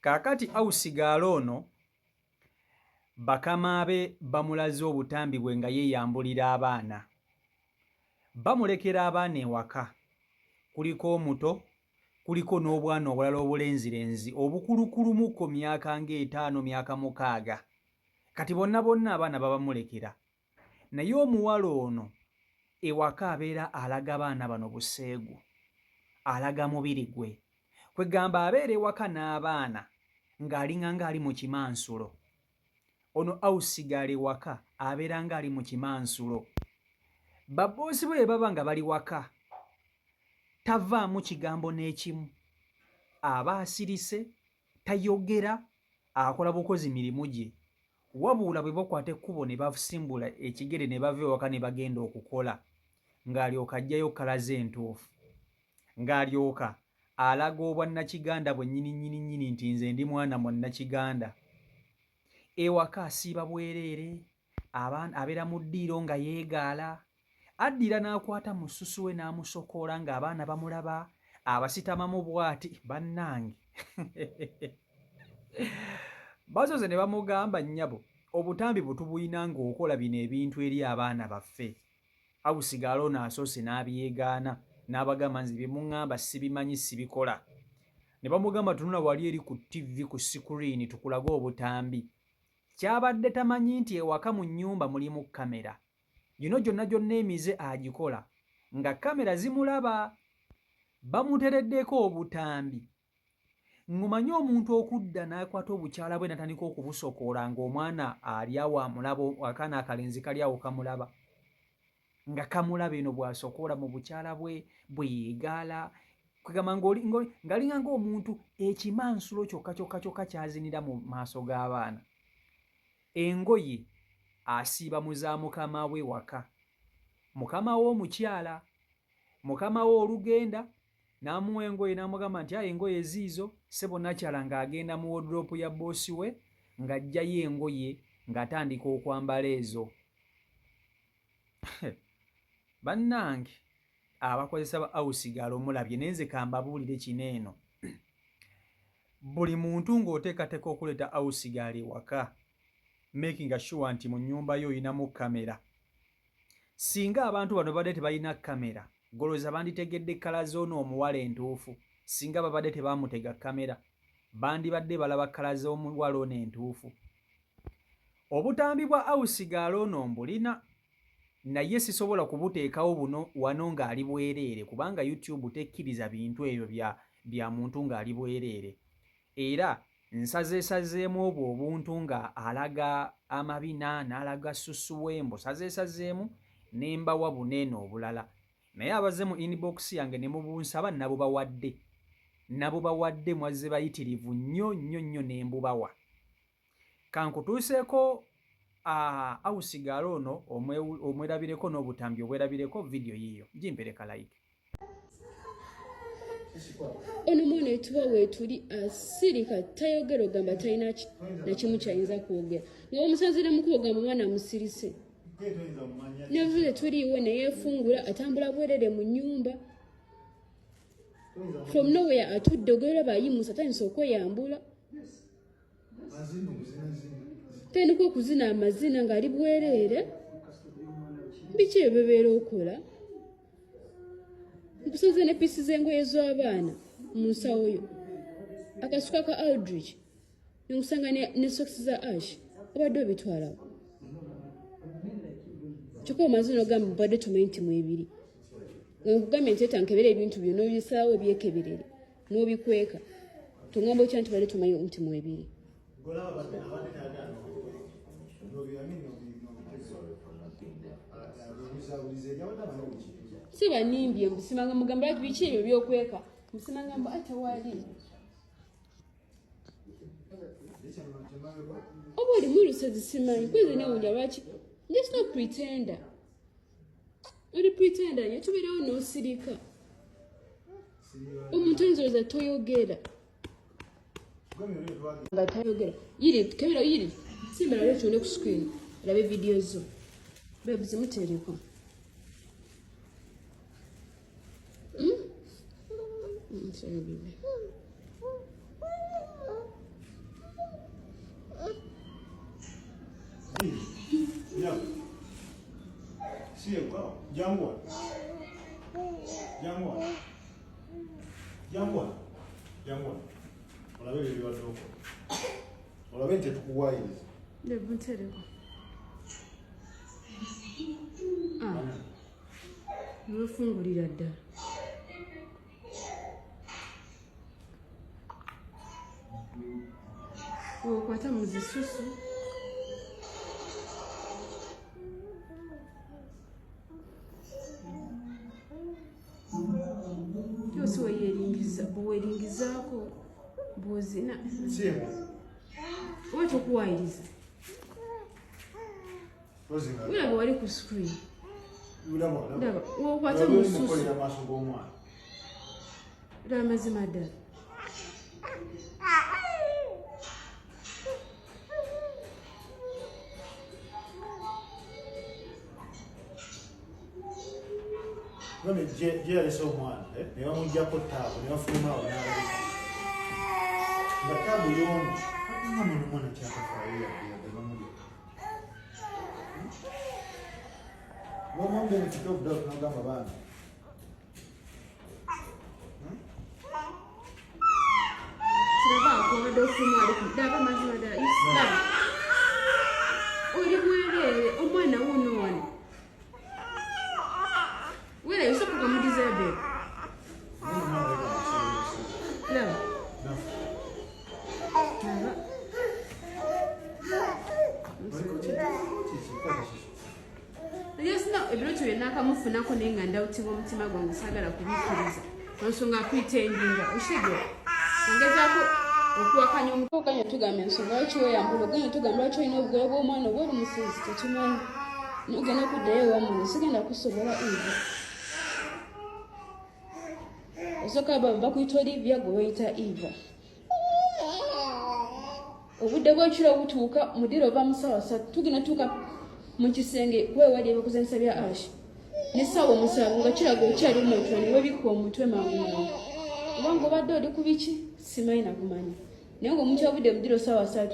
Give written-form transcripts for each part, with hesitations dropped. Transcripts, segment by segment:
Kaakati awusigaala ono bakama be bamulaze obutambi bwe nga yeeyambulira abaana. Bamulekera abaana ewaka. Kuliko omuto, kuliko n'obwana obulala obulenzirenzi obukulukulumu myaka ng'etaano myaka 6. Kati bonna abaana babamulekera. Naye omuwala ono ewaka abeera alaga abaana bano buseegu, alaga mubiri gwe. Kwegamba abeera ewaka n'abaana ng'alinga ng'ali mu kimansulo. Ono awusigaala ewaka abeera ng'ali mu kimansulo. Babboosi bwe baba nga bali waka tavaamu kigambo n'ekimu. Aba asirise, tayogera, akola bukozi mirimu gye. Wabula bwe bakwata ekkubo ne basimbula ekigere ne bava ewaka ne bagenda okukola, ng'alyoka ajjayo kkalaze entuufu, ng'alyoka alaga obwannakiganda bwe nnyini nti nze ndi mwana mwannakiganda. Ewaka asiiba bwereere, abeera mu ddiiro nga yeegaala, addira n'akwata mu ssusu we n'amusokoola ng'abaana bamulaba, abasitamamu bw'ati bannange. Basoze ne bamugamba nnyabo, obutambi butubuyina ng'okola bino ebintu eri abaana baffe. Awusigaala ono asoose n'abyegaana n'abagamba nze bye muŋŋamba sibimanyi sibikola. Ne bamugamba tunula wali eri ku TV ku sikuriini tukulage obutambi. Kyabadde tamanyi nti ewaka mu nnyumba mulimu kamera. Gino gyonna emize agikola nga kamera zimulaba. Bamutereddeko obutambi. Ng'omanyi omuntu okudda n'akwata obukyala bwe n'atandika okubusokoola ng'omwana ali awo amulaba, akaana akalenzi kali awo kamulaba. Nga kamulaba eno bw'asokoola mu bukyala bwe, bwe yeegaala. Kwegamba ng'alinga ng'omuntu ekimansulo kyokka ky'azinira mu maaso g'abaana. Engoye asiiba mu za mukama we waka. Mukama we omukyala, mukama we olugenda n'amuwa engoye n'amugamba nti engoye ziizo ssebo nakyala ng'agenda mu wodroopu ya boosi we ng'aggyayo engoye ng'atandika okwambala ezo. Bannange abakozesa ba awusigaala omulabye naye nze kambabuulire kino eno. Buli muntu ng'oteekateeka okuleeta awusigaala ewaka, making sure nti mu nnyumba yo oyinamu kamera. Singa abantu bano babadde tebalina kamera, golooza banditegedde kkala z'ono omuwala entuufu. Singa babadde tebaamutega kamera, bandibadde balaba kkala z'omuwala ono entuufu. Obutambi bwa awusigaala ono mbulina, naye sisobola kubuteekawo buno wano ng'ali bwereere kubanga YouTube tekkiriza bintu ebyo bya muntu ng'ali bwereere. Era nsazeesazeemu obwo obuntu nga alaga amabina n'alaga sussuwembo, sazeesazeemu ne mbawa buneene obulala. Naye abaze mu inbox yange ne mubunsaba nabo bawadde mwazze bayitirivu nnyo ne mbubawa. Kankutuuseeko awusigaala ono omwerabireko n'obutambi obwerabireko vidiyo yiyo gimpereka like. Ono mwana etuba weetuli asirika tayogera ogamba talina na kimu kyayinza kwogera. Nga omusanzire mu kwogamba omwana amusirise. Nevuze tuliiwe ne yeefungula atambula bwerere mu nnyumba. From nowhere atudde ogera bayimusa tandise okweyambula. Tandika okuzina amazina ng'ali bwereere. Biki ebyo bebeera okola? Nkusanze ne piisi z'engoye z'abaana mu nsawo yo. Akasuka ka Aldrich. Nkusanga ne socks za Ash. Obadde obitwala. Kyokka omazina ogamba mbadde tumanyi nti mwebiri. Nkugambye nti etankebera ebintu byo n'obisaawo ebyekeberere n'obikweka. Tongamba otya nti badde tumanyi nti mwebiri. Siba nimbye mbusimanga mugamba lwaki biki ebyo byokweka mbusimanga mbu atawali oba oli mulusozi simanyi kwezi newunya lwaki just not pretender oli pretender nye tubeerawo n'osirika omuntu ayinza toyogera nga tayogera yiri kebera yiri simbala lwaki one ku screen olabe vidiyo zo bebu zimuteereko. Sorry, baby. olabe nti tukuwaayiriza Ntereko. Nofungulira ddala. Okwata mu zisusu. Yose weeringizaako bw'ozina. Oba tokuwaayiriza. Ulaba wali ku screen. Ndaba wokwata mu ssusu. Ddala mazima ddala. gye yalese omwana ne bamugjako taabu ne bafulumaawo n'alabika nga taabu y'ono alinga omwana kyakafaayo yadde bamulya bamwongere kito obudala tunagamba baana Kiraba ofuluma ddaba mazima ddala isitala. Oli bwereere omwana wuno wano. Wera yosooka okamugiza ebbeeko. Laba. Yesina ebirooto byonna akamufunako naye nga ndawutirwa omutima gwange saagala kubikkiriza ensonga akwitendinga okitegera ongezaako okuwakanya omukokanya tugamba ensonga lwaki weyambula ogenda tugamba lwaki olina obugoye bw'omwana oba oli musinzi tetumanyi nogenda kuddayo ewammwe sigenda kusobola eva osooka bakuyita Olivia gwe weyita Eva obudde bw'ekiro butuuka mudiro ova mu ssaawa 3 tugenda tuuka mu kisenge kwewali ebikuzanyisa bya ashi n'essaawa 7 nga kiraga okyali omutwe ne webikka omutwe mangu oba ng'obadde oli ku biki simanyi nakumanya naye ng'omuntu yabudde mudiro ssaawa 3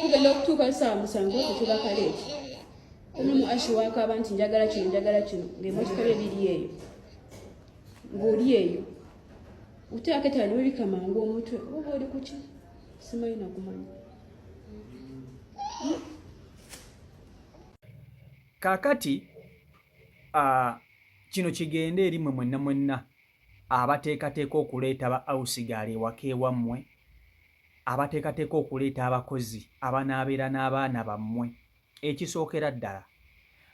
tugenda okutuuka ssaawa 7 okutuba kaleeti omulimu ashi waakaaba nti njagala kino ng'emmotoka bye biri eyo ng'oli eyo uteako etala webikka mangu omutwe oba oli ku ki simanyi nakumanya. Kaakati kino kigende eri mmwe mwenna abateekateeka okuleeta ba awusigaala ewaka ewammwe abateekateeka okuleeta abakozi abanaabeera n'abaana bammwe ekisookera ddala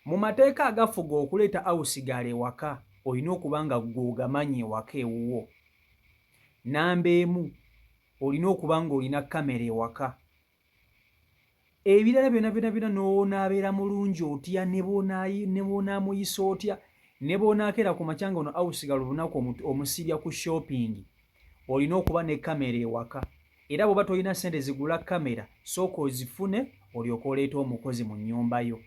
mu mateeka agafuga okuleeta awusigaala ewaka olina okuba nga gw'ogamanyi ewaka ewuwo. Namba emu olina okuba ng'olina kamera ewaka. Ebirala byonna n'onaabeera mulungi otya ne bw'onaamuyisa otya ne bw'onaakeera ku makyanga ono awusigaala olunaku omusibya ku shopping olina okuba ne kamera ewaka era bw'oba tolina ssente zigula kamera sooka ozifune olyoke oleeta omukozi mu nnyumba yo.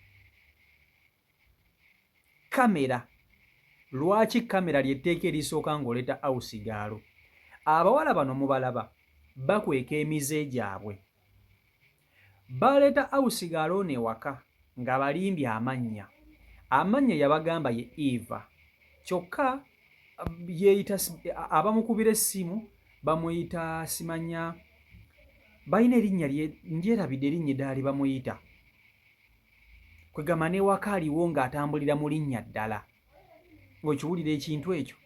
Kamera. Lwaki kamera ly'etteeka erisooka ng'oleeta awusigaalo? Abawala bano mubalaba bakweka emize gyabwe. Baleeta awusigaalo ono ewaka nga balimbye amannya. Amannya yabagamba ye Eva. Kyokka yeeyita abamukubira essimu bamuyita simanya balina erinnya njerabidde erinnya eddala lye bamuyita. Kwegamba n'ewaka aliwo ng'atambulira mu linnya ddala. Ng'okiwulira ekintu ekyo.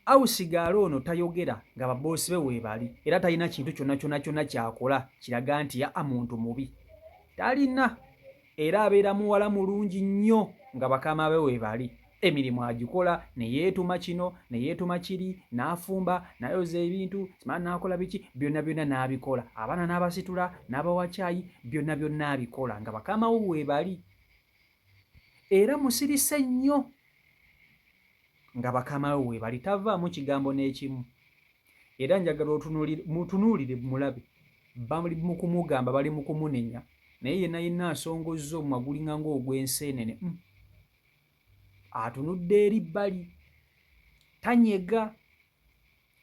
Awusigaalo ono tayogera nga baboosi be weebali era talina kintu kyonna kyakola kiraga nti muntu mubi. Talina era abeera muwala mulungi nnyo nga bakama be weebali. Emirimu agikola ne yeetuma kino ne yeetuma kiri n'afumba n'ayoza ebintu simala n'akola biki byonna n'abikola. Abaana n'abasitula n'abawa caayi byonna abikola nga bakama we weebali. Era musirise nnyo nga bakama we weebali tavaamu kigambo n'ekimu. Era njagala mutunuulire mulabe bali mu kumugamba bali mu kumunenya naye yenna asongozza omumwa gulinga ng'ogw'enseenene. Atunudde eri bbali tanyega.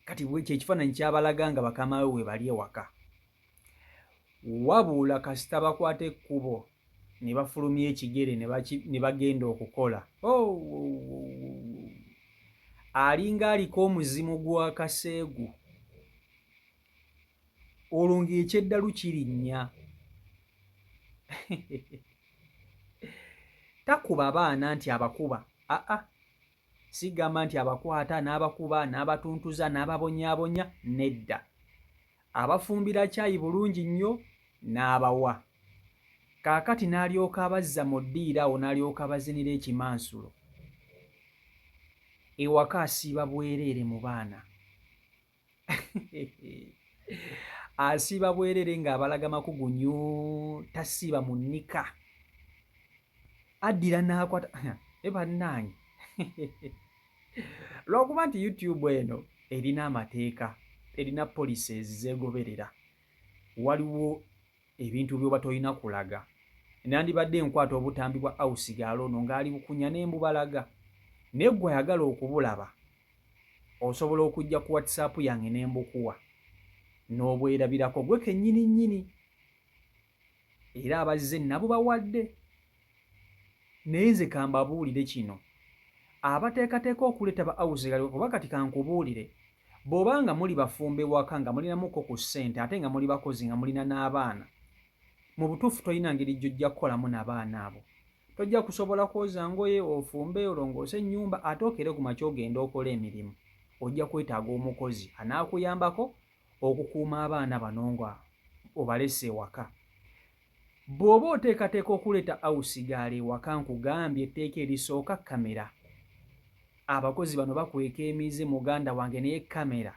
Kati bwekyo ekifaananyi kyabalaga nga bakama we weebali ewaka. Wabula kasita bakwata ekkubo ne bafulumya ekigere ne bagenda okukola. Alinga aliko omuzimu gwa kaseegu. Olwo ng'ekyeddalu kirinnya. Takuba baana nti abakuba. Sigamba nti abakwata n'abakuba n'abatuntuza n'ababonyaabonya, nedda. Abafumbira caayi bulungi nnyo n'abawa. Kaakati n'alyoka abazza mu ddiiro awo n'alyoka abazinira ekimansulo. Ewaka asiiba bwereere mu baana. Asiiba bwereere ng'abalaga makugunyu, tasiiba mu nnika. Addira n'akwata bannange. Lw'okuba nti YouTube eno erina amateeka, erina policies zeegoberera. Waliwo ebintu by'oba tolina kulaga. Nandibadde nkwata obutambi bwa Awusigalo ono ng'ali bukunya n'embubalaga. Naye ggwe ayagala okubulaba, osobola okujja ku WhatsApp yange ne mbukuwa n'obwerabirako gwe kennyini nnyini. Era abazze nabo bawadde. Naye nze kambabuulire kino. Abateekateeka okuleeta ba Awusigalo kuba kati kankubuulire, bw'obanga muli bafumbe waka nga mulinamuko ku ssente ate nga muli bakozi nga mulina n'abaana, mu butuufu tolina ngeri gy'ojja kukolamu n'abaana abo. Tojja kusobola kwoza ngoye, ofumbe, olongoose ennyumba ate okere ku makya ogenda okola emirimu. Ojja kwetaaga omukozi anaakuyambako okukuuma abaana bano nga obalese ewaka. Bw'oba oteekateeka okuleeta Awusigalo ewaka, nkugambye etteeka erisooka kamera. Abakozi bano bakweka emize muganda wange, naye kamera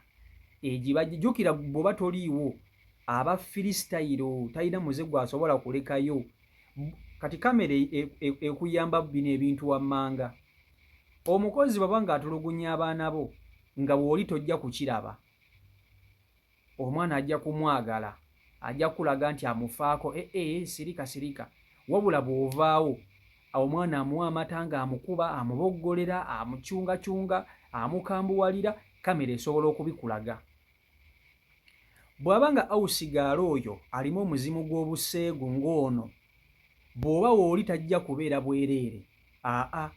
egibajjukira bw'oba toliiwo. Aba filisitayiro talina muze gwasobola kulekayo. Kati kamera ekuyamba bino ebintu wammanga. Omukozi bw'aba ng'atulugunya abaana bo nga bw'oli tojja kukiraba, omwana ajja kumwagala, ajja kulaga nti amufaako, sirika. Wabula bw'ovaawo, omwana amuwa amata ng'amukuba, amuboggolera, amucungacunga, amukambuwalira, kamera esobola okubikulaga. Bw'aba nga Awusigalo oyo alimu omuzimu gw'obuseegu ng'ono, bw'oba wooli tajja kubeera bwereere.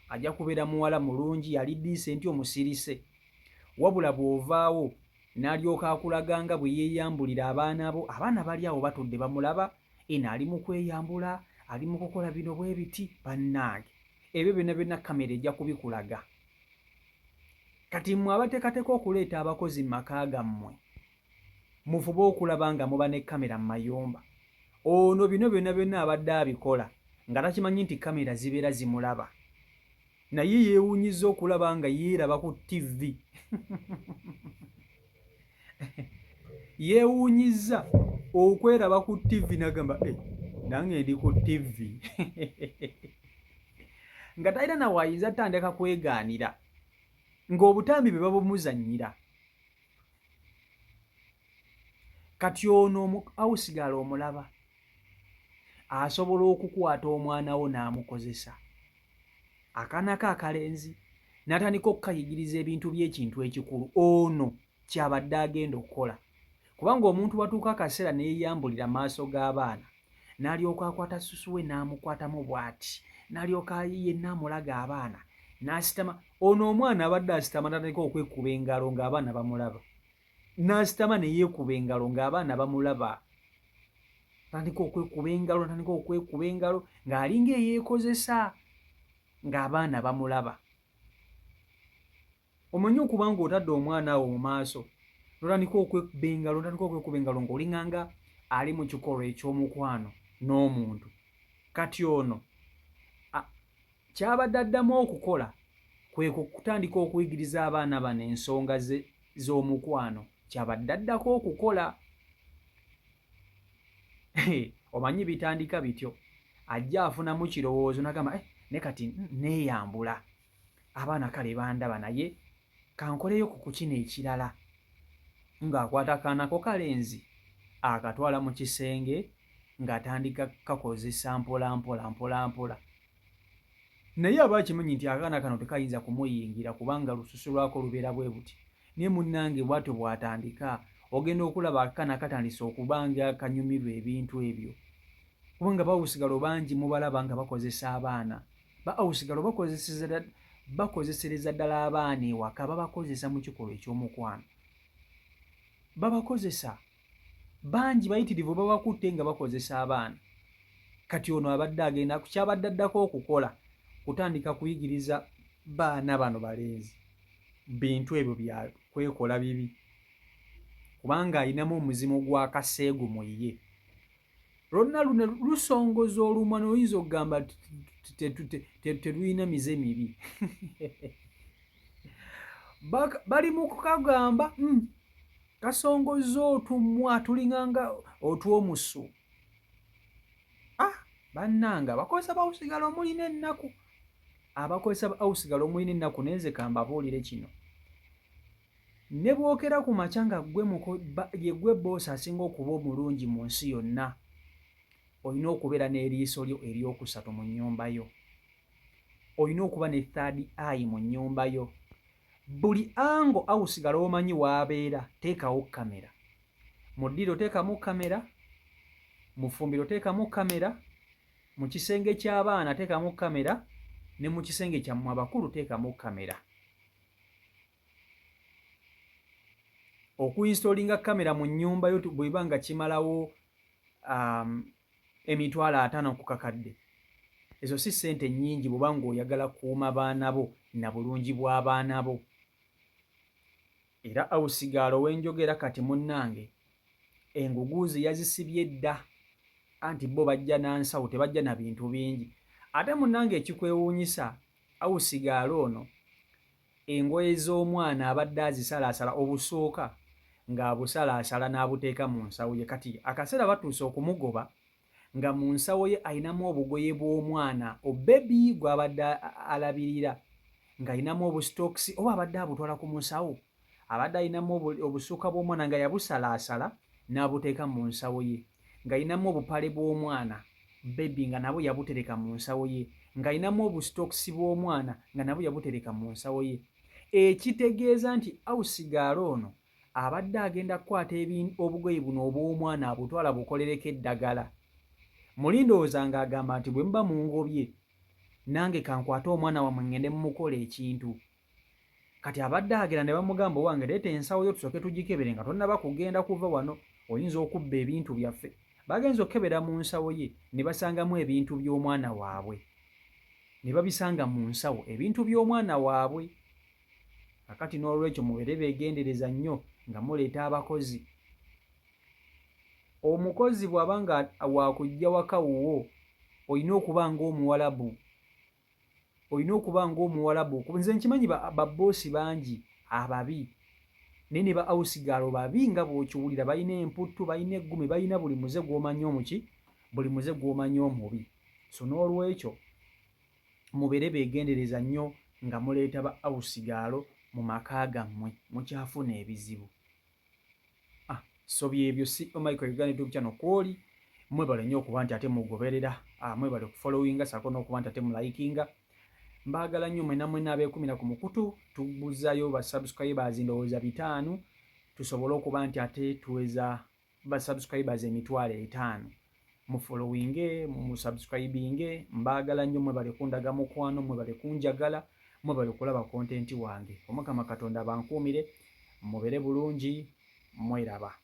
Ajja kubeera muwala mulungi, yali diisenti, omusirise. Wabula bw'ovaawo n'alyoka akulaga nga bwe yeeyambulira abaana bo. Abaana bali awo batudde bamulaba, ali mu kweyambula, ali mu kukola bino bwe biti. Bannange, ebyo byonna kamera ejja kubikulaga. Kati mmwe abateekateeka okuleeta abakozi mu maka gammwe, mufube okulaba nga muba ne kamera mu mayumba. Ono bino byonna abadde abikola nga takimanyi nti kamera zibeera zimulaba, naye yeewuunyiza okulaba nga yeeraba ku TV. Yeewuunyiza okweraba ku TV n'agamba nange ndi ku TV. Nga talina nawe ayinza tandika kwegaanira ng'obutambi bwe babumuzannyira. Kati ono Awusigalo omulaba asobola okukwata omwana wo n'amukozesa. Akaanako akalenzi n'atandika okukayigiriza ebintu by'ekintu ekikulu. Ono kyabadde agenda okukola. Kubanga omuntu watuuka akaseera neeyambulira maaso g'abaana, n'alyoka akwata susuwe n'amukwatamu bw'ati, n'alyoka yenna amulaga abaana, n'asitama. Ono omwana abadde asitama n'atandika okwekuba engalo ng'abaana bamulaba. N'asitama ne yeekuba engalo ng'abaana bamulaba. Tandika okwekuba engalo ng'alinga eyeekozesa ng'abaana bamulaba. Omanyi okuba ng'otadde omwana awo mu maaso, n'otandika okwekuba engalo ng'olinganga ali mu kikolwa eky'omukwano n'omuntu. Kati ono kyabadde addamu okukola kwe kutandika okuyigiriza abaana bano ensonga z'omukwano. Kyabadde addako okukola. Omanyi bitandika bityo. Ajja afunamu kirowoozo n'agamba ne kati neeyambula, abaana kale bandaba, naye kankoleyo ku kino ekirala. Ng'akwata akaanako kalenzi akatwala mu kisenge ng'atandika kakozesa mpola mpola. Naye aba akimanyi nti akaana kano tekayinza kumuyingira kubanga lususu lwako lubeera bwe buti. Naye munnange bw'atyo bw'atandika, ogenda okulaba akaana katandise okuba nga kanyumirwa ebintu ebyo. kubanga bawusigalo bangi mubalaba nga bakozesa abaana. Bawusigalo bakozesereza ddala abaana ewaka, babakozesa mu kikolwa eky'omukwano. Babakozesa bangi bayitirivu babakutte nga bakozesa abaana. Kati ono abadde agenda ku kyabadde addako okukola kutandika kuyigiriza baana bano balenzi bintu ebyo bya kwekola bibi, kubanga ayinamu omuzimu gwa kaseegu mu ye. Lwonna luno lusongoza olumwana oyinza okugamba terulina mize mibi. Bali mu kukagamba kasongoza otumwa tulinganga otw'omusu. Bannanga abakozesa bawusigalo mulina ennaku. Abakozesa bawusigalo mulina ennaku nenze kambabuulire kino. Ne bwokera ku makya nga gwe boosi asinga okuba omulungi mu nsi yonna, olina okubeera n'eriiso lyo eryokusatu mu nnyumba yo. Olina okuba ne third eye mu nnyumba yo. Buli ango awusigalo omanyi w'abeera teekawo kamera. Mu ddiiro teekamu kamera, mu ffumbiro teekamu kamera, mu kisenge ky'abaana teekamu kamera, ne mu kisenge kyammwe abakulu teekamu kamera. Okuinstoolinga kamera mu nnyumba yo bw'eba nga kimalawo emitwalo 50 ku kakadde. Ezo si ssente nnyingi bw'oba ng'oyagala kuuma baana bo na bulungi bw'abaana bo. Era awusigaalo wenjogera kati munnange, enguguuzi yazisibye dda, anti bo bajja na nsawo tebajja na bintu bingi. Ate munnange ekikwewuunyisa, awusigaalo ono engoye z'omwana abadde azisalaasala obusooka ng'abusalaasala n'abuteeka mu nsawo ye. Kati akaseera batuuse okumugoba nga mu nsawo ye ayinamu obugoye bw'omwana obebi gw'abadde alabirira, ng'ayinamu obusitokisi oba abadde abutwala ku musawo, abadde ayinamu obusuuka bw'omwana nga yabusalaasala n'abuteeka mu nsawo ye, ng'ayinamu obupale bw'omwana bebi nga nabwo yabutereka mu nsawo ye, ng'ayinamu obusitokisi bw'omwana nga nabwo yabutereka mu nsawo ye. Ekitegeeza nti awusigaalo ono abadde agenda kukwata obugoye buno obw'omwana abutwala bukolereko eddagala. Mulindowooza ng'agamba nti bwe muba mu ngobye nange kankwate omwana wammwe ŋŋende mumukola ekintu. Kati abadde agenda ne bamugamba owange leeta ensawo yo tusooke tugikebere nga tonnaba kugenda kuva wano, oyinza okubba ebintu byaffe. Bagenza okkebera mu nsawo ye ne basangamu ebintu by'omwana waabwe, ne babisanga mu nsawo ebintu by'omwana waabwe. Kakati n'olwekyo mubeere beegendereza nnyo nga muleeta abakozi. Omukozi bw'aba nga wakujja waka wuwo olina okuba ng'Omuwarabu. Olina okuba ng'Omuwarabu. Nze nkimanyi babboosi bangi ababi, naye ne ba awusigaalo babi nga bw'okiwulira. Balina emputtu, balina eggumi, balina buli muze gw'omanyi omuki, buli muze gw'omanyi omubi. So n'olwekyo mubeere beegendereza nnyo nga muleeta ba awusigaalo mu maka gammwe, mukyafuna ebizibu. So byebyo si Michael Uganda YouTube channel kwoli. Mwebale nnyo okuba nti ate mugoberera, mwebale okufollowinga sako n'okuba nti ate mulayikinga. Mbaagala nnyo mwena mwena abeekumira ku mukutu, tubuzayo ba subscribers ndowooza 5 tusobole okuba nti ate tuweza ba subscribers 5,000. Mufollowinge, musubscribinge. Mbaagala nnyo mwebale kundaga mukwano, mwebale kunjagala, mwebale okulaba content wange. Omukama Katonda bankuumire, mubere bulungi, mweraba.